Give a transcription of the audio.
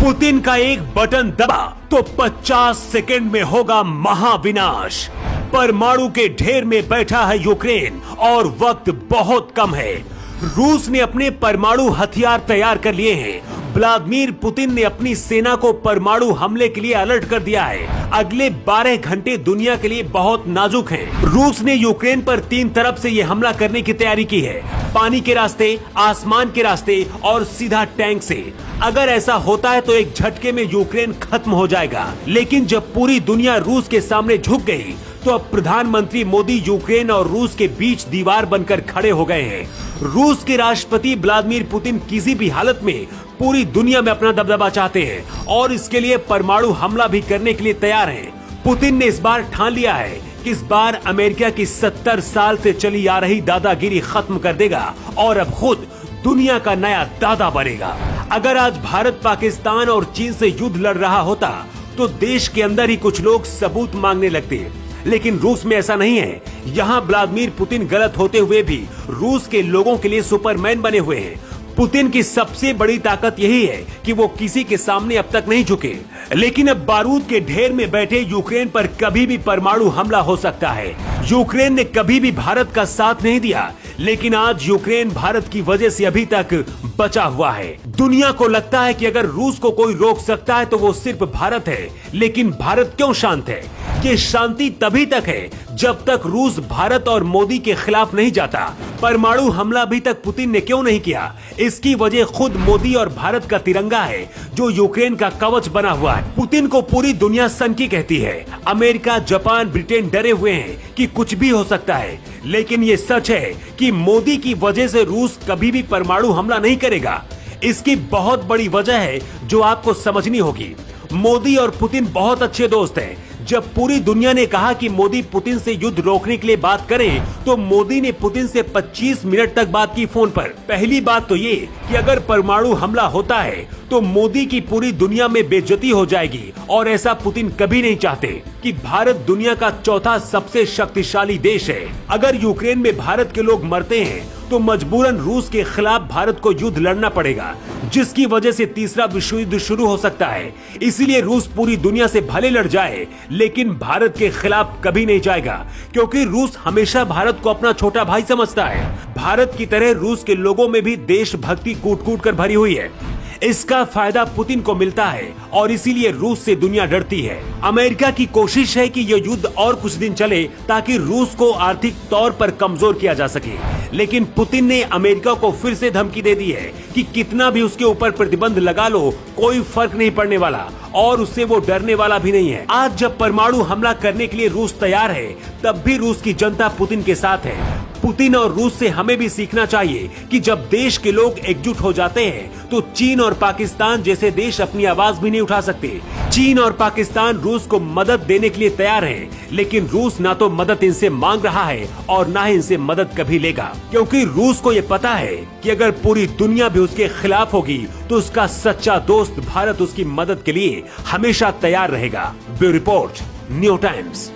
Putin का एक button दबा तो 50 सेकंड में होगा महाविनाश। परमाणु के ढेर में बैठा है यूक्रेन और वक्त बहुत कम है। रूस ने अपने परमाणु हथियार तैयार कर लिए हैं। व्लादिमीर पुतिन ने अपनी सेना को परमाणु हमले के लिए अलर्ट कर दिया है। अगले 12 घंटे दुनिया के लिए बहुत नाजुक हैं। रूस ने यूक्रेन पर 3 तरफ से ये हमला करने की तैयारी की है, पानी के रास्ते, आसमान के रास्ते और सीधा टैंक से। अगर ऐसा होता है तो एक झटके में यूक्रेन खत्म हो जाएगा। लेकिन जब पूरी दुनिया रूस के सामने झुक गई तो अब प्रधानमंत्री मोदी यूक्रेन और रूस के बीच दीवार बनकर खड़े हो गए हैं। रूस के राष्ट्रपति व्लादिमीर पुतिन किसी भी हालत में पूरी दुनिया में अपना दबदबा चाहते हैं और इसके लिए परमाणु हमला भी करने के लिए तैयार हैं। पुतिन ने इस बार ठान लिया है कि इस बार अमेरिका की 70 साल से चली आ रही दादागिरी खत्म कर देगा और अब खुद दुनिया का नया दादा बनेगा। अगर आज भारत पाकिस्तान और चीन से युद्ध लड़ रहा होता तो देश के अंदर ही कुछ लोग सबूत मांगने लगते, लेकिन रूस में ऐसा नहीं है। यहाँ व्लादिमीर पुतिन गलत होते हुए भी रूस के लोगों के लिए सुपरमैन बने हुए हैं। पुतिन की सबसे बड़ी ताकत यही है कि वो किसी के सामने अब तक नहीं झुके। लेकिन अब बारूद के ढेर में बैठे यूक्रेन पर कभी भी परमाणु हमला हो सकता है। यूक्रेन ने कभी भी भारत का साथ नहीं दिया, लेकिन आज यूक्रेन भारत की वजह से अभी तक बचा हुआ है। दुनिया को लगता है कि अगर रूस को कोई रोक सकता है तो वो सिर्फ भारत है। लेकिन भारत क्यों शांत है? ये शांति तभी तक है जब तक रूस भारत और मोदी के खिलाफ नहीं जाता। परमाणु हमला अभी तक पुतिन ने क्यों नहीं किया? इसकी वजह खुद मोदी और भारत का तिरंगा है जो यूक्रेन का कवच बना हुआ है। पुतिन को पूरी दुनिया सनकी कहती है। अमेरिका, जापान, ब्रिटेन डरे हुए हैं कि कुछ भी हो सकता है, लेकिन ये सच है कि मोदी की वजह से रूस कभी भी परमाणु हमला नहीं करेगा। इसकी बहुत बड़ी वजह है जो आपको समझनी होगी। मोदी और पुतिन बहुत अच्छे दोस्त हैं। जब पूरी दुनिया ने कहा कि मोदी पुतिन से युद्ध रोकने के लिए बात करें, तो मोदी ने पुतिन से 25 मिनट तक बात की फोन पर। पहली बात तो ये कि अगर परमाणु हमला होता है तो मोदी की पूरी दुनिया में बेइज्जती हो जाएगी और ऐसा पुतिन कभी नहीं चाहते कि भारत दुनिया का चौथा सबसे शक्तिशाली देश है। अगर यूक्रेन में भारत के लोग मरते हैं तो मजबूरन रूस के खिलाफ भारत को युद्ध लड़ना पड़ेगा, जिसकी वजह से तीसरा विश्व युद्ध शुरू हो सकता है। इसीलिए रूस पूरी दुनिया से भले लड़ जाए, लेकिन भारत के खिलाफ कभी नहीं जाएगा, क्योंकि रूस हमेशा भारत को अपना छोटा भाई समझता है। भारत की तरह रूस के लोगों में भी देशभक्ति कूट-कूट कर भरी हुई है। इसका फायदा पुतिन को मिलता है और इसीलिए रूस से दुनिया डरती है। अमेरिका की कोशिश है कि यह युद्ध और कुछ दिन चले ताकि रूस को आर्थिक तौर पर कमजोर किया जा सके। लेकिन पुतिन ने अमेरिका को फिर से धमकी दे दी है कि कितना भी उसके ऊपर प्रतिबंध लगा लो, कोई फर्क नहीं पड़ने वाला और उससे वो डरने वाला भी नहीं है। आज जब परमाणु हमला करने के लिए रूस तैयार है, तब भी रूस की जनता पुतिन के साथ है। पुतिन और रूस से हमें भी सीखना चाहिए कि जब देश के लोग एकजुट हो जाते हैं तो चीन और पाकिस्तान जैसे देश अपनी आवाज भी नहीं उठा सकते। चीन और पाकिस्तान रूस को मदद देने के लिए तैयार हैं, लेकिन रूस ना तो मदद इनसे मांग रहा है और ना ही इनसे मदद कभी लेगा, क्योंकि रूस को ये पता है कि अगर पूरी दुनिया भी उसके खिलाफ होगी तो उसका सच्चा दोस्त भारत उसकी मदद के लिए हमेशा तैयार रहेगा। Bureau report, new times.